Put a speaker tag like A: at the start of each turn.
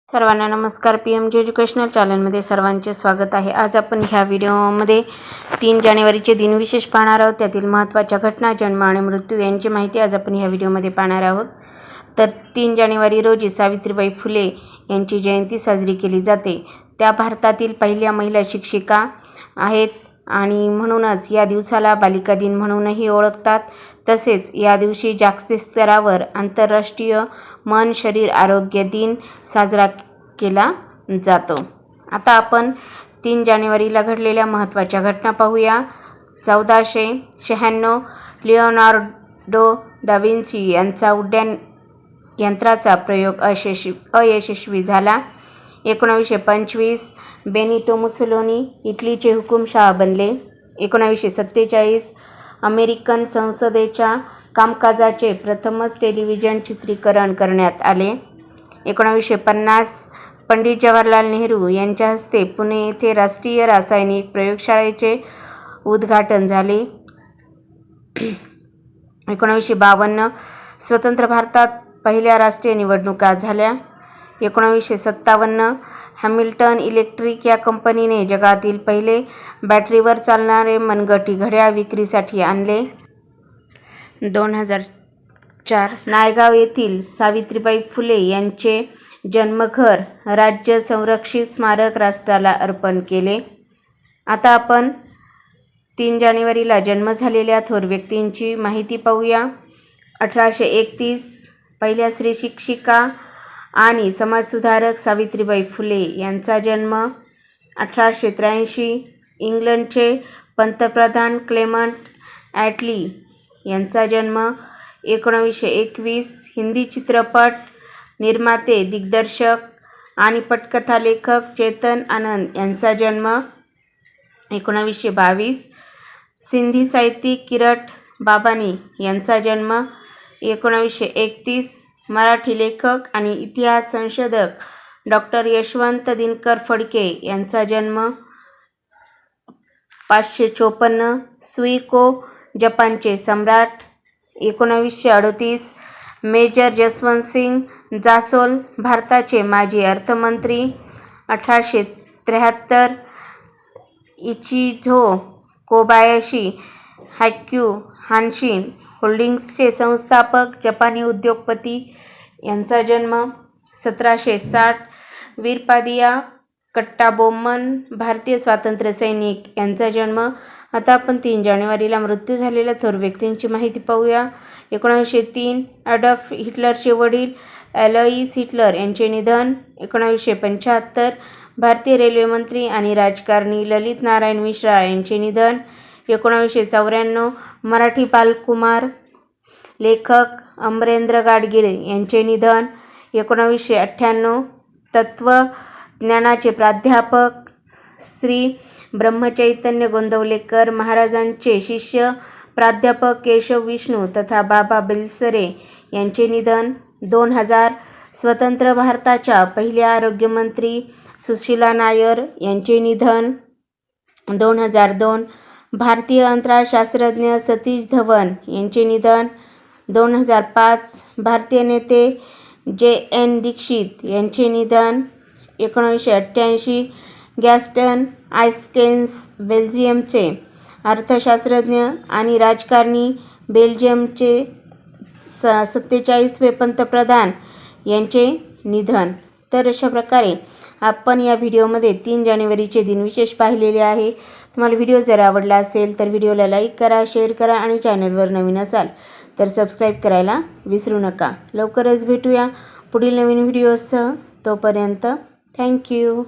A: सर्वांना नमस्कार. PMG educational चॅनलमध्ये सर्वांचे स्वागत आहे. आज आपण ह्या व्हिडिओमध्ये 3 जानेवारीचे दिनविशेष पाहणार आहोत. त्यातील महत्त्वाच्या घटना, जन्म आणि मृत्यू यांची माहिती आज आपण ह्या व्हिडिओमध्ये पाहणार आहोत. तर 3 जानेवारी रोजी सावित्रीबाई फुले यांची जयंती साजरी केली जाते. त्या भारतातील पहिल्या महिला शिक्षिका आहेत आणि म्हणूनच या दिवसाला बालिका दिन म्हणूनही ओळखतात. तसेच या दिवशी जागतिक स्तरावर आंतरराष्ट्रीय मन शरीर आरोग्य दिन साजरा केला जातो. आता आपण 3 जानेवारीला घडलेल्या महत्त्वाच्या घटना पाहूया. 1496 लिओनार्डो दा विन्सी यांचा उड्डाण यंत्राचा प्रयोग अयशस्वी झाला. 1925 बेनिटो मुसोलिनी इटलीचे हुकुमशहा बनले. 1947 अमेरिकन संसदेच्या कामकाजाचे प्रथमच टेलिव्हिजन चित्रीकरण करण्यात आले. 1950 पंडित जवाहरलाल नेहरू यांच्या हस्ते पुणे येथे राष्ट्रीय रासायनिक प्रयोगशाळेचे उद्घाटन झाले. 1952 स्वतंत्र भारतात पहिल्या राष्ट्रीय निवडणुका झाल्या. 1957 हॅमिल्टन इलेक्ट्रिक या कंपनीने जगातील पहिले बॅटरीवर चालणारे मनगटी घड्याळ विक्रीसाठी आणले. 2004 नायगाव येथील सावित्रीबाई फुले यांचे जन्मघर राज्य संरक्षित स्मारक राष्ट्राला अर्पण केले. आता आपण 3 जानेवारीला जन्म झालेल्या थोर व्यक्तींची माहिती पाहूया. 1831 पहिल्या स्त्री शिक्षिका आणि समाजसुधारक सावित्रीबाई फुले यांचा जन्म. 1883 इंग्लंडचे पंतप्रधान क्लेमंट ॲटली यांचा जन्म. 1921 हिंदी चित्रपट निर्माते, दिग्दर्शक आणि पटकथा लेखक चेतन आनंद यांचा जन्म. 1922 सिंधी साहित्यिक किरट बाबानी यांचा जन्म. 1931 मराठी लेखक आणि इतिहास संशोधक डॉक्टर यशवंत दिनकर फडके यांचा जन्म. 554 सुइको जपानचे सम्राट. 1938 मेजर जसवंत सिंग जासोल भारताचे माजी अर्थमंत्री. 1873 इचिझो कोबायाशी हायक्यू हानशिन होल्डिंग्सचे संस्थापक जपानी उद्योगपती यांचा जन्म. 1760 वीरपादिया कट्टाबोम्मन भारतीय स्वातंत्र्य सैनिक यांचा जन्म. आता आपण 3 जानेवारीला मृत्यू झालेल्या थोर व्यक्तींची माहिती पाहूया. 1903 ॲडॉल्फ हिटलरचे वडील ॲलोइस हिटलर यांचे निधन. 1975 भारतीय रेल्वे मंत्री आणि राजकारणी ललित नारायण मिश्रा यांचे निधन. 1994 मराठी बालकुमार लेखक अमरेंद्र गाडगीळ यांचे निधन. 1998 तत्त्वज्ञानाचे प्राध्यापक श्री ब्रह्मचैतन्य गोंदवलेकर महाराजांचे शिष्य प्राध्यापक केशव विष्णू तथा बाबा बिलसरे यांचे निधन. 2000 स्वतंत्र भारताच्या पहिल्या आरोग्यमंत्री सुशीला नायर यांचे निधन. 2002 भारतीय अंतराळ शास्त्रज्ञ सतीश धवन यांचे निधन. 2005 भारतीय नेते JN दीक्षित यांचे निधन. 1988 गॅस्टन आयस्केन्स बेल्जियमचे अर्थशास्त्रज्ञ आणि राजकारणी, बेल्जियमचे 47वे पंतप्रधान यांचे निधन. तर अशा प्रकारे आपण या व्हिडिओमध्ये 3 जानेवारीचे दिनविशेष पाहिलेले आहे. तुम्हाला व्हिडिओ जर आवडला असेल तर व्हिडिओला लाईक करा, शेअर करा आणि चॅनलवर नवीन असाल तर सबस्क्राईब करायला विसरू नका. लवकरच भेटूया पुढील नवीन व्हिडिओसह. तोपर्यंत थँक्यू.